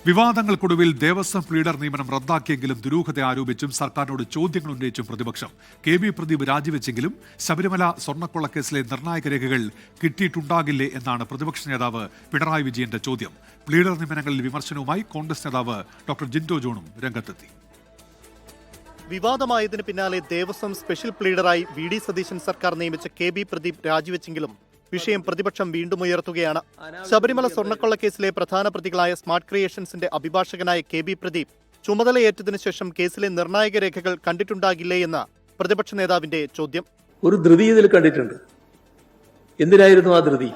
വിവാദങ്ങൾക്കൊടുവിൽ Devaswom pleader നിയമനം റദ്ദാക്കിയെങ്കിലും ദുരൂഹത ആരോപിച്ചും സർക്കാരിനോട് ചോദ്യങ്ങൾ ഉന്നയിച്ചും പ്രതിപക്ഷം. കെ.ബി. പ്രദീപ് രാജിവെച്ചെങ്കിലും ശബരിമല സ്വർണ്ണക്കൊള്ളക്കേസിലെ നിർണായക രേഖകൾ കിട്ടിയിട്ടുണ്ടാകില്ലേ എന്നാണ് പ്രതിപക്ഷ നേതാവ് പിണറായി വിജയന്റെ ചോദ്യം. പ്ലീഡർ നിയമനങ്ങളിൽ വിമർശനവുമായി കോൺഗ്രസ് നേതാവ് ഡോക്ടർ ജിൻഡോ ജോണും രംഗത്തെത്തി. വിവാദമായതിന് പിന്നാലെ ദേവസ്വം സ്പെഷ്യൽ പ്ലീഡറായി വി.ഡി. സതീശൻ സർക്കാർ നിയമിച്ച കെ.ബി. പ്രദീപ് രാജിവെച്ചെങ്കിലും വിഷയം പ്രതിപക്ഷം വീണ്ടും ഉയർത്തുകയാണ്. ശബരിമല സ്വർണ്ണക്കൊള്ളക്കേസിലെ പ്രധാന പ്രതികളായ സ്മാർട്ട് ക്രിയേഷൻസിന്റെ അഭിഭാഷകനായ കെ.ബി. പ്രദീപ് ചുമതലയേറ്റതിനു ശേഷം കേസിലെ നിർണായക രേഖകൾ കണ്ടിട്ടുണ്ടാകില്ലേ എന്ന പ്രതിപക്ഷ നേതാവിന്റെ ചോദ്യം. ഒരു ധൃതി ഇതിൽ കണ്ടിട്ടുണ്ട്. എന്തിനായിരുന്നു ആ ധൃതി?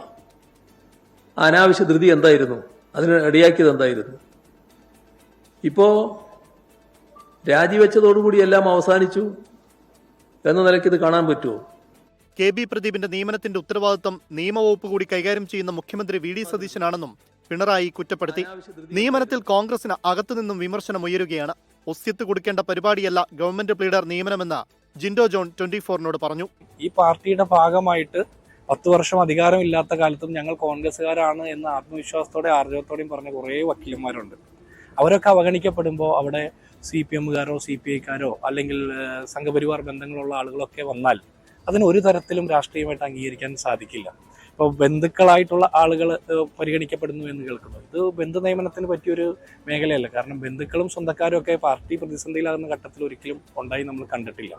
അനാവശ്യ ധൃതി എന്തായിരുന്നു? അതിന് ഇടയാക്കിയത് എന്തായിരുന്നു? ഇപ്പോ രാജിവെച്ചതോടുകൂടി എല്ലാം അവസാനിച്ചു എന്ന നിലയ്ക്ക് ഇത് കാണാൻ പറ്റുമോ? കെ.ബി. പ്രദീപിന്റെ നിയമനത്തിന്റെ ഉത്തരവാദിത്തം നിയമവകുപ്പ് കൂടി കൈകാര്യം ചെയ്യുന്ന മുഖ്യമന്ത്രി വി.ഡി. സതീശനാണെന്നും പിണറായി കുറ്റപ്പെടുത്തി. നിയമനത്തിൽ കോൺഗ്രസിന് അകത്തുനിന്നും വിമർശനം ഉയരുകയാണ്. ഒസ്യത്ത് കൊടുക്കേണ്ട പരിപാടിയല്ല ഗവൺമെന്റ് പ്ലീഡർ നിയമനമെന്ന് ജിൻഡോ ജോൺ 24 പറഞ്ഞു. ഈ പാർട്ടിയുടെ ഭാഗമായിട്ട് 10 വർഷം അധികാരമില്ലാത്ത കാലത്തും ഞങ്ങൾ കോൺഗ്രസ്സുകാരാണ് എന്ന ആത്മവിശ്വാസത്തോടെ ആർജവത്തോടെയും പറഞ്ഞ കുറേ വക്കീലന്മാരുണ്ട്. അവരൊക്കെ അവഗണിക്കപ്പെടുമ്പോൾ അവിടെ CPM-കാരോ CPI-കാരോ അല്ലെങ്കിൽ സംഘപരിവാർ ബന്ധങ്ങളുള്ള ആളുകളൊക്കെ വന്നാൽ അതിന് ഒരു തരത്തിലും രാഷ്ട്രീയമായിട്ട് അംഗീകരിക്കാൻ സാധിക്കില്ല. ഇപ്പോൾ ബന്ധുക്കളായിട്ടുള്ള ആളുകൾ പരിഗണിക്കപ്പെടുന്നു എന്ന് കേൾക്കുന്നു. ഇത് ബന്ധു നിയമനത്തിന് പറ്റിയൊരു മേഖലയല്ല. കാരണം ബന്ധുക്കളും സ്വന്തക്കാരും ഒക്കെ പാർട്ടി പ്രതിസന്ധിയിലാകുന്ന ഘട്ടത്തിൽ ഒരിക്കലും ഉണ്ടായി നമ്മൾ കണ്ടിട്ടില്ല.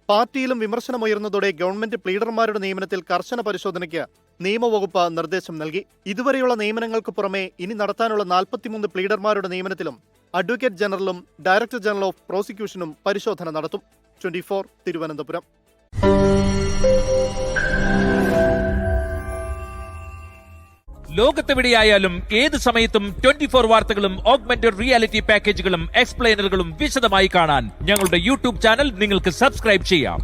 പാർട്ടിയിലും വിമർശനമുയർന്നതോടെ ഗവൺമെന്റ് പ്ലീഡർമാരുടെ നിയമനത്തിൽ കർശന പരിശോധനയ്ക്ക് നിയമവകുപ്പ് നിർദ്ദേശം നൽകി. ഇതുവരെയുള്ള നിയമനങ്ങൾക്ക് പുറമെ ഇനി നടത്താനുള്ള 43 പ്ലീഡർമാരുടെ നിയമനത്തിലും അഡ്വക്കേറ്റ് ജനറലും ഡയറക്ടർ ജനറൽ ഓഫ് പ്രോസിക്യൂഷനും പരിശോധന നടത്തും. 24 തിരുവനന്തപുരം. ലോകത്തെവിടെയായാലും ഏത് സമയത്തും 24 വാർത്തകളും ഓഗ്മെന്റഡ് റിയാലിറ്റി പാക്കേജുകളും എക്സ്പ്ലെയിനറുകളും വിശദമായി കാണാൻ ഞങ്ങളുടെ യൂട്യൂബ് ചാനൽ നിങ്ങൾക്ക് സബ്സ്ക്രൈബ് ചെയ്യാം.